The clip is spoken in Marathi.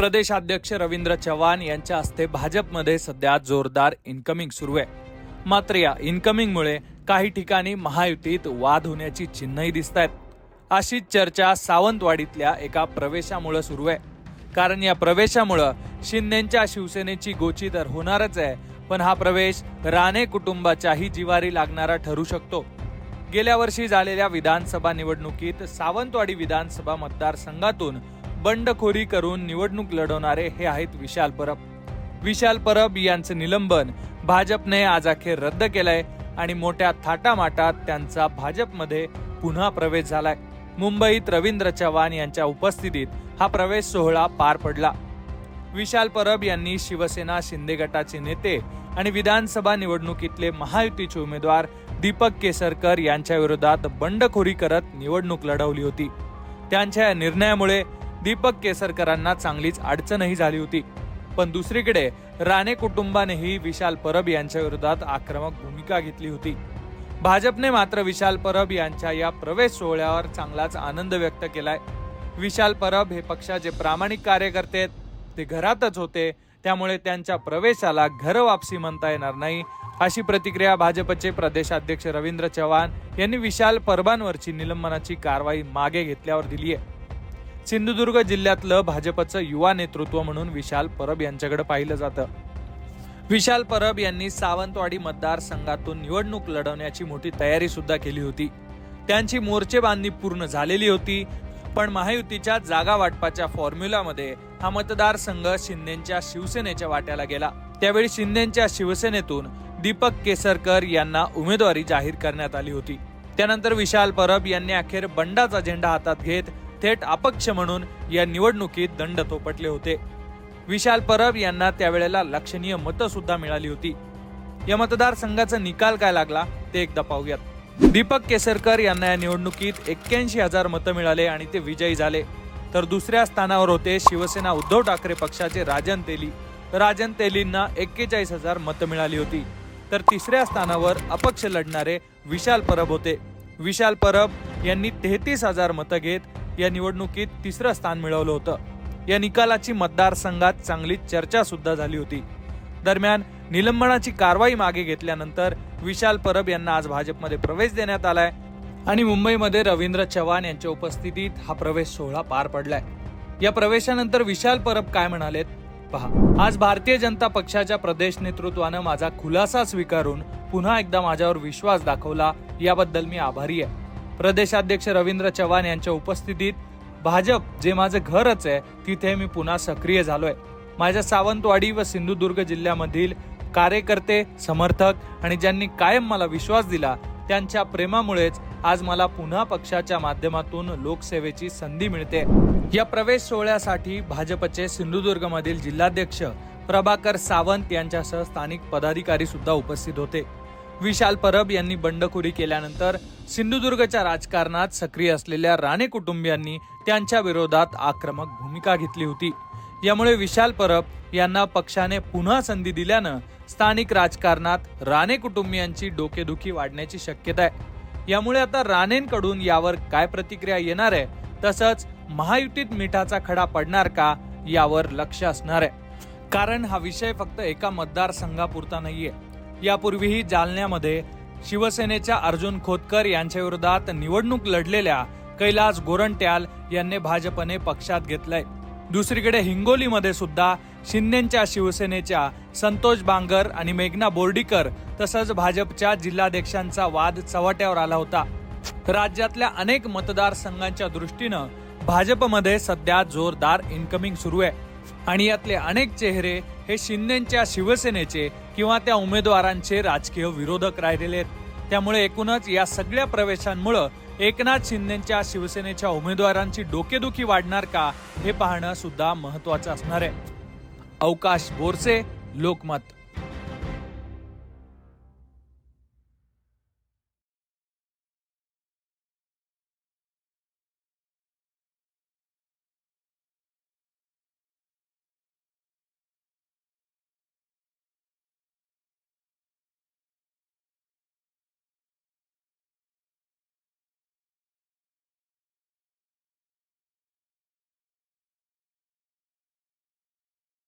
प्रदेशाध्यक्ष रवींद्र चव्हाण यांच्या हस्ते भाजपमध्ये सध्या जोरदार इनकमिंग सुरू आहे। मात्र या इनकमिंगमुळे काही ठिकाणी महायुतीत वाद होण्याची चिन्हही दिसत आहेत। अशीच चर्चा सावंतवाडीतल्या एका प्रवेशामुळे सुरू आहे। कारण या प्रवेशामुळे शिंदेच्या शिवसेनेची गोची तर होणारच आहे, पण हा प्रवेश राणे कुटुंबाच्याही जिवारी लागणारा ठरू शकतो। गेल्या वर्षी झालेल्या विधानसभा निवडणुकीत सावंतवाडी विधानसभा मतदारसंघातून बंडखोरी करून निवडणूक लढवणारे हे आहेत विशाल परब। विशाल परब यांचे निलंबन भाजपने आज अखेर रद्द केलंय आणि मोठ्या थाटामाटात त्यांचा भाजपमध्ये पुन्हा प्रवेश झालाय। मुंबईत रवींद्र चव्हाण यांच्या उपस्थितीत हा प्रवेश सोहळा पार पडला। विशाल परब यांनी शिवसेना शिंदे गटाचे नेते आणि विधानसभा निवडणुकीतले महायुतीचे उमेदवार दीपक केसरकर यांच्या विरोधात बंडखोरी करत निवडणूक लढवली होती। त्यांच्या निर्णयामुळे दीपक केसरकरांना चांगलीच अडचणही झाली होती। पण दुसरीकडे राणे कुटुंबानेही विशाल परब यांच्या विरोधात आक्रमक भूमिका घेतली होती। भाजपने मात्र विशाल परब यांच्या या प्रवेश सोहळ्यावर चांगलाच आनंद व्यक्त केलाय। विशाल परब हे पक्षाचे प्रामाणिक कार्यकर्ते आहेत, ते घरातच होते, त्यामुळे त्यांच्या प्रवेशाला घर वापसी म्हणता येणार नाही, अशी प्रतिक्रिया भाजपचे प्रदेशाध्यक्ष रवींद्र चव्हाण यांनी विशाल परबांवरची निलंबनाची कारवाई मागे घेतल्यावर दिली आहे। सिंधुदुर्ग जिल्ह्यातलं भाजपचं युवा नेतृत्व म्हणून विशाल परब यांच्याकडे पाहिलं जातं। विशाल परब यांनी सावंतवाडी मतदारसंघातून निवडणूक लढवण्याची मोठी तयारी सुद्धा केली होती। त्यांची मोर्चेबांधणी पूर्ण झालेली होती, पण महायुतीच्या जागा वाटपाच्या फॉर्म्युलामध्ये हा मतदारसंघ शिंदेच्या शिवसेनेच्या वाट्याला गेला। त्यावेळी शिंदेच्या शिवसेनेतून दीपक केसरकर यांना उमेदवारी जाहीर करण्यात आली होती। त्यानंतर विशाल परब यांनी अखेर बंडाचा झेंडा हातात घेत थेट अपक्ष म्हणून या निवडणुकीत दंड थोपटले होते। विशाल परब यांना त्यावेळेला लक्षणीय मतं सुद्धा मिळाली होती। या मतदारसंघाचा निकाल काय लागला ते एकदा पाहूयात। दीपक केसरकर यांना या निवडणुकीत 81,000 मतं मिळाले आणि ते विजयी झाले। तर दुसऱ्या स्थानावर होते शिवसेना उद्धव ठाकरे पक्षाचे राजन तेली। राजन तेलींना 41,000 मतं मिळाली होती। तर तिसऱ्या स्थानावर अपक्ष लढणारे विशाल परब होते। विशाल परब यांनी 33,000 मतं घेत या निवडणुकीत तिसरं स्थान मिळवलं होतं। या निकालाची मतदारसंघात चांगली चर्चा सुद्धा झाली होती। दरम्यान निलंबनाची कारवाई मागे घेतल्यानंतर विशाल परब यांना आज भाजपमध्ये प्रवेश देण्यात आलाय आणि मुंबईमध्ये रवींद्र चव्हाण यांच्या उपस्थितीत हा प्रवेश सोहळा पार पडलाय। या प्रवेशानंतर विशाल परब काय म्हणालेत पहा। आज भारतीय जनता पक्षाच्या प्रदेश नेतृत्वानं माझा खुलासा स्वीकारून पुन्हा एकदा माझ्यावर विश्वास दाखवला, याबद्दल मी आभारी आहे। प्रदेशाध्यक्ष रवींद्र चव्हाण यांच्या उपस्थितीत भाजप जे माझं घरच आहे तिथे मी पुन्हा सक्रिय झालोय। माझ्या सावंतवाडी व सिंधुदुर्ग जिल्ह्यामधील कार्यकर्ते, समर्थक आणि ज्यांनी कायम मला विश्वास दिला त्यांच्या प्रेमामुळेच आज मला पुन्हा पक्षाच्या माध्यमातून लोकसेवेची संधी मिळते। या प्रवेश सोहळ्यासाठी भाजपचे सिंधुदुर्ग मधील जिल्हाध्यक्ष प्रभाकर सावंत यांच्यासह स्थानिक पदाधिकारी सुद्धा उपस्थित होते। विशाल परब यांनी बंडखोरी केल्यानंतर सिंधुदुर्गच्या राजकारणात सक्रिय असलेल्या राणे कुटुंबियांनी त्यांच्या विरोधात आक्रमक भूमिका घेतली होती। यामुळे विशाल परब यांना पक्षाने पुन्हा संधी दिल्यानं स्थानिक राजकारणात राणे कुटुंबियांची डोकेदुखी वाढण्याची शक्यता आहे। यामुळे आता राणेंकडून यावर काय प्रतिक्रिया येणार आहे, तसंच महायुतीत मिठाचा खडा पडणार का यावर लक्ष असणार आहे। कारण हा विषय फक्त एका मतदारसंघापुरता नाहीये। यापूर्वीही जालन्यामध्ये शिवसेनेच्या अर्जुन खोतकर यांच्या विरोधात निवडणूक लढलेल्या कैलास गोरंट्याल यांनी भाजपने पक्षात घेतलंय। दुसरीकडे हिंगोलीमध्ये सुद्धा शिंदेच्या शिवसेनेच्या संतोष बांगर आणि मेघना बोर्डीकर तसंच भाजपच्या जिल्हाध्यक्षांचा वाद चव्हाट्यावर आला होता। राज्यातल्या अनेक मतदारसंघांच्या दृष्टीनं भाजपमध्ये सध्या जोरदार इनकमिंग सुरू आहे आणि यातले अनेक चेहरे हे शिंदेच्या शिवसेनेचे किंवा त्या उमेदवारांचे राजकीय विरोधक राहिलेले आहेत। त्यामुळे एकूणच या सगळ्या प्रवेशांमुळे एकनाथ शिंदेच्या शिवसेनेच्या उमेदवारांची डोकेदुखी वाढणार का हे पाहणं सुद्धा महत्त्वाचं असणार आहे। अवकाश बोरसे, लोकमत।